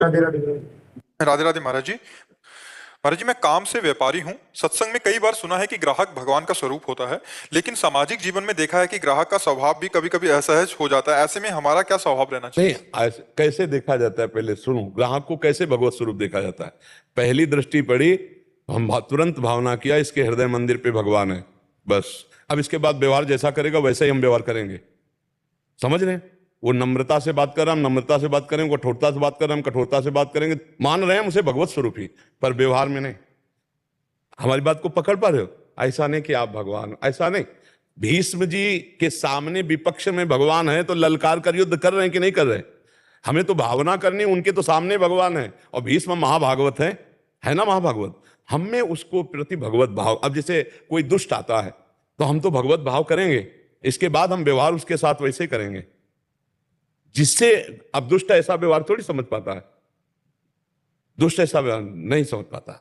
राधे राधे। राधे राधे महाराज जी। महाराज जी, मैं काम से व्यापारी हूँ। सत्संग में कई बार सुना है कि ग्राहक भगवान का स्वरूप होता है, लेकिन सामाजिक जीवन में देखा है कि ग्राहक का स्वभाव भी कभी कभी असहज हो जाता है। ऐसे में हमारा क्या स्वभाव रहना नहीं, चाहिए? कैसे देखा जाता है? पहले सुनो, ग्राहक को कैसे भगवत स्वरूप देखा जाता है। पहली दृष्टि पड़ी, हम तुरंत भावना किया इसके हृदय मंदिर पे भगवान है, बस। अब इसके बाद व्यवहार जैसा करेगा वैसे ही हम व्यवहार करेंगे। समझ रहे हैं? वो नम्रता से बात कर रहा है, हम नम्रता से बात करेंगे। कठोरता से बात कर रहे हैं, हम कठोरता से बात करेंगे। मान रहे हैं हम उसे भगवत स्वरूप ही, पर व्यवहार में नहीं। हमारी बात को पकड़ पा रहे हो? ऐसा नहीं कि आप भगवान, ऐसा नहीं। भीष्म जी के सामने विपक्ष में भगवान है तो ललकार कर युद्ध कर रहे हैं कि नहीं कर रहे? हमें तो भावना करनी, उनके तो सामने भगवान है। और भीष्म महाभागवत है ना, महाभागवत। हम में उसको प्रति भगवत भाव। अब जैसे कोई दुष्ट आता है तो हम तो भगवत भाव करेंगे, इसके बाद हम व्यवहार उसके साथ वैसे करेंगे जिससे। अब दुष्ट ऐसा व्यवहार थोड़ी समझ पाता है, दुष्ट ऐसा व्यवहार नहीं समझ पाता।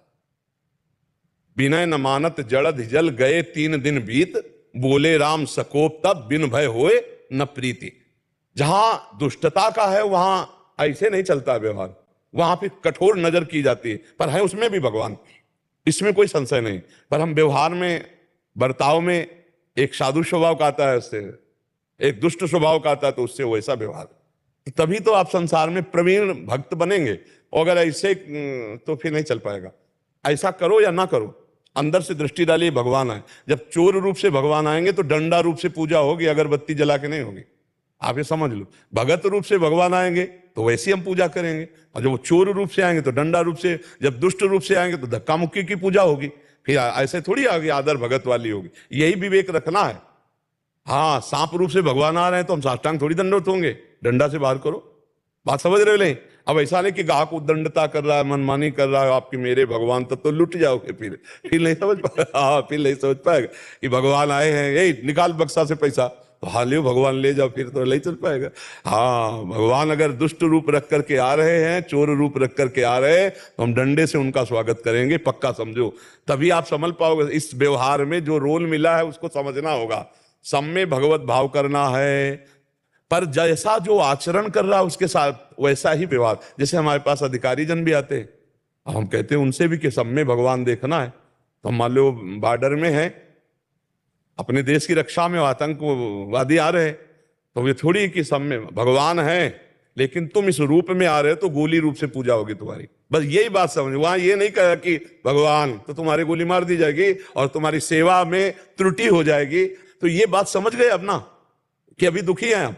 विनय न मानत जड़द जल गए 3 दिन बीत, बोले राम सकोप तब बिन भय होए न प्रीति। जहां दुष्टता का है वहां ऐसे नहीं चलता व्यवहार, वहां पे कठोर नजर की जाती है, पर है उसमें भी भगवान, इसमें कोई संशय नहीं। पर हम व्यवहार में, बर्ताव में, एक साधु स्वभाव का आता है उससे, एक दुष्ट स्वभाव का आता है तो उससे वैसा व्यवहार। तभी तो आप संसार में प्रवीण भक्त बनेंगे। और अगर ऐसे तो फिर नहीं चल पाएगा। ऐसा करो या ना करो, अंदर से दृष्टि डालिए, भगवान आए। जब चोर रूप से भगवान आएंगे तो डंडा रूप से पूजा होगी, अगरबत्ती जला के नहीं होगी। आप ये समझ लो। भगत रूप से भगवान आएंगे तो वैसे हम पूजा करेंगे, और जब वो चोर रूप से आएंगे तो डंडा रूप से, जब दुष्ट रूप से आएंगे तो धक्का मुक्की की पूजा होगी। फिर ऐसे थोड़ी आगे आदर भगत वाली होगी। यही विवेक रखना है। हाँ, सांप रूप से भगवान आ रहे हैं तो हम साष्टांग थोड़ी दंडवत होंगे, डंडा से बाहर करो। बात समझ रहे हो नहीं? अब ऐसा नहीं कि ग्राहक उद्दंडता कर रहा है, मनमानी कर रहा है आपकी, मेरे भगवान, तब तो लुट जाओगे। फिर नहीं समझ पाएगा। हाँ, फिर नहीं समझ पाएगा कि भगवान आए हैं, यही निकाल बक्सा से पैसा, तो हाँ लियो भगवान ले जाओ, फिर तो नहीं चल पाएगा। हाँ, भगवान अगर दुष्ट रूप रख करके आ रहे हैं, चोर रूप रख करके आ रहे हैं, तो हम डंडे से उनका स्वागत करेंगे, पक्का समझो। तभी आप समझ पाओगे। इस व्यवहार में जो रोल मिला है उसको समझना होगा। सब में भगवत भाव करना है, पर जैसा जो आचरण कर रहा है उसके साथ वैसा ही व्यवहार। जैसे हमारे पास अधिकारी जन भी आते हैं, हम कहते हैं उनसे भी कि सब में भगवान देखना है। तो हम मान लो बॉर्डर में है, अपने देश की रक्षा में आतंकवादी आ रहे हैं, तो ये थोड़ी कि सब में भगवान है, लेकिन तुम इस रूप में आ रहे हो तो गोली रूप से पूजा होगी तुम्हारी। बस यही बात समझ। वहां ये नहीं कहा कि भगवान, तो तुम्हारी गोली मार दी जाएगी और तुम्हारी सेवा में त्रुटि हो जाएगी। तो ये बात समझ गए अब ना, कि अभी दुखी हैं आप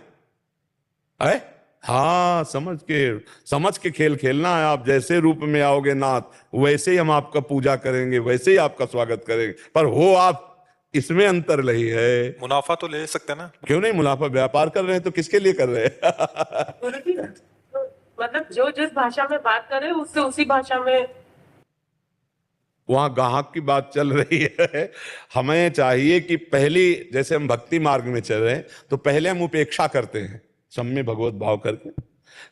है? हाँ, समझ के खेल खेलना है। आप जैसे रूप में आओगे नाथ, वैसे ही हम आपका पूजा करेंगे, वैसे ही आपका स्वागत करेंगे। पर हो आप, इसमें अंतर नहीं है। मुनाफा तो ले सकते हैं ना? क्यों नहीं? मुनाफा व्यापार कर रहे हैं तो किसके लिए कर रहे हैं? मतलब जो जिस भाषा में बात करे उससे उसी भाषा में। वहां ग्राहक की बात चल रही है। हमें चाहिए कि पहली, जैसे हम भक्ति मार्ग में चल रहे हैं तो पहले हम उपेक्षा करते हैं, सब में भगवत भाव करके।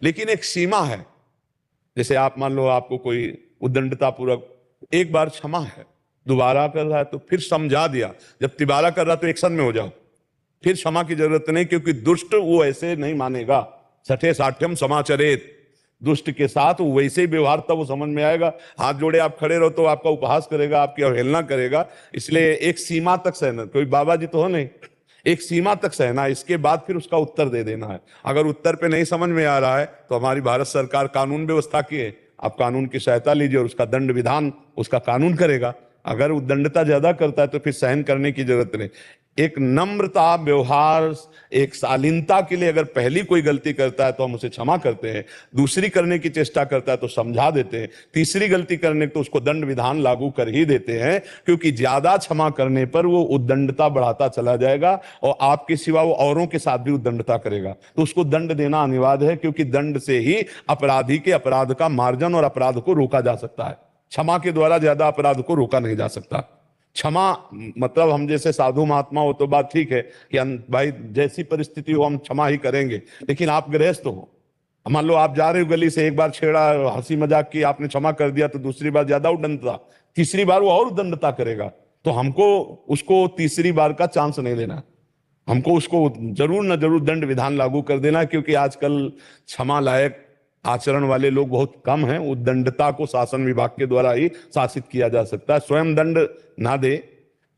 लेकिन एक सीमा है। जैसे आप मान लो आपको कोई उद्दंडता पूर्वक एक बार क्षमा है, दोबारा कर रहा है तो फिर समझा दिया। जब तिबारा कर रहा तो एक्शन में हो जाओ, फिर क्षमा की जरूरत नहीं, क्योंकि दुष्ट वो ऐसे नहीं मानेगा। सठे साठ्यम समाचरेत, दुष्ट के साथ वो वैसे ही व्यवहार, तब वो समझ में आएगा। हाथ जोड़े आप खड़े रहो तो आपका उपहास करेगा, आपकी अवहेलना करेगा। इसलिए एक सीमा तक सहना। कोई बाबा जी तो हो नहीं, एक सीमा तक सहना, इसके बाद फिर उसका उत्तर दे देना है। अगर उत्तर पे नहीं समझ में आ रहा है तो हमारी भारत सरकार कानून व्यवस्था की है, आप कानून की सहायता लीजिए और उसका दंड विधान उसका कानून करेगा। अगर उद्दंडता ज्यादा करता है तो फिर सहन करने की जरूरत नहीं। एक नम्रता, व्यवहार, एक शालीनता के लिए अगर पहली कोई गलती करता है तो हम उसे क्षमा करते हैं, दूसरी करने की चेष्टा करता है तो समझा देते हैं, तीसरी गलती करने तो उसको दंड विधान लागू कर ही देते हैं। क्योंकि ज्यादा क्षमा करने पर वो उद्दंडता बढ़ाता चला जाएगा और आपके सिवा वो औरों के साथ भी उद्दंडता करेगा, तो उसको दंड देना अनिवार्य है। क्योंकि दंड से ही अपराधी के अपराध का मार्जन और अपराध को रोका जा सकता है। क्षमा के द्वारा ज्यादा अपराध को रोका नहीं जा सकता। क्षमा मतलब हम जैसे साधु महात्मा हो तो बात ठीक है कि भाई जैसी परिस्थिति हो हम क्षमा ही करेंगे। लेकिन आप गृहस्थ हो, मान लो आप जा रहे हो गली से, एक बार छेड़ा, हंसी मजाक की, आपने क्षमा कर दिया, तो दूसरी बार ज्यादा उद्दंडता, तीसरी बार वो और उद्दंडता करेगा। तो हमको उसको तीसरी बार का चांस नहीं देना, हमको उसको जरूर न जरूर दंड विधान लागू कर देना। क्योंकि आजकल क्षमा लायक आचरण वाले लोग बहुत कम हैं। उद्दंडता को शासन विभाग के द्वारा ही शासित किया जा सकता है। स्वयं दंड ना दे,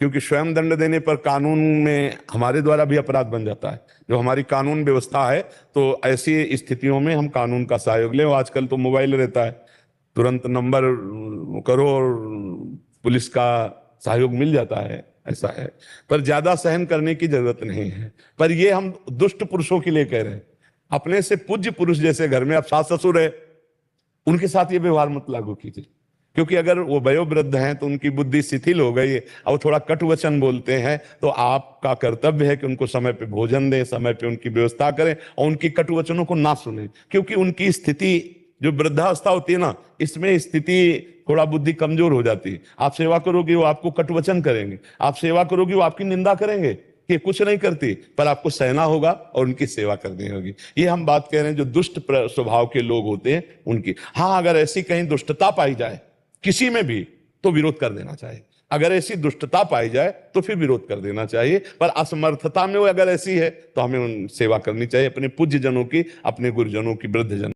क्योंकि स्वयं दंड देने पर कानून में हमारे द्वारा भी अपराध बन जाता है। जो हमारी कानून व्यवस्था है, तो ऐसी स्थितियों में हम कानून का सहयोग लें। आजकल तो मोबाइल रहता है, तुरंत नंबर करो और पुलिस का सहयोग मिल जाता है, ऐसा है। पर ज्यादा सहन करने की जरूरत नहीं है। पर ये हम दुष्ट पुरुषों के लिए कह रहे हैं। अपने से पूज्य पुरुष जैसे घर में अब सास ससुर है, उनके साथ ये व्यवहार मत लागू कीजिए, क्योंकि अगर वो वयोवृद्ध हैं तो उनकी बुद्धि शिथिल हो गई है और थोड़ा कटु वचन बोलते हैं, तो आपका कर्तव्य है कि उनको समय पे भोजन दें, समय पे उनकी व्यवस्था करें और उनकी कटु वचनों को ना सुने। क्योंकि उनकी स्थिति जो वृद्धावस्था होती है ना, इसमें स्थिति थोड़ा बुद्धि कमजोर हो जाती है। आप सेवा करोगे वो आपको कटु वचन करेंगे, आप सेवा करोगे वो आपकी निंदा करेंगे कि कुछ नहीं करती, पर आपको सहना होगा और उनकी सेवा करनी होगी। ये हम बात कह रहे हैं जो दुष्ट स्वभाव के लोग होते हैं उनकी। हाँ, अगर ऐसी कहीं दुष्टता पाई जाए किसी में भी, तो विरोध कर देना चाहिए। अगर ऐसी दुष्टता पाई जाए तो फिर विरोध कर देना चाहिए। पर असमर्थता में वो अगर ऐसी है तो हमें उन सेवा करनी चाहिए अपने पूज्य जनों की, अपने गुरुजनों की, वृद्ध जनों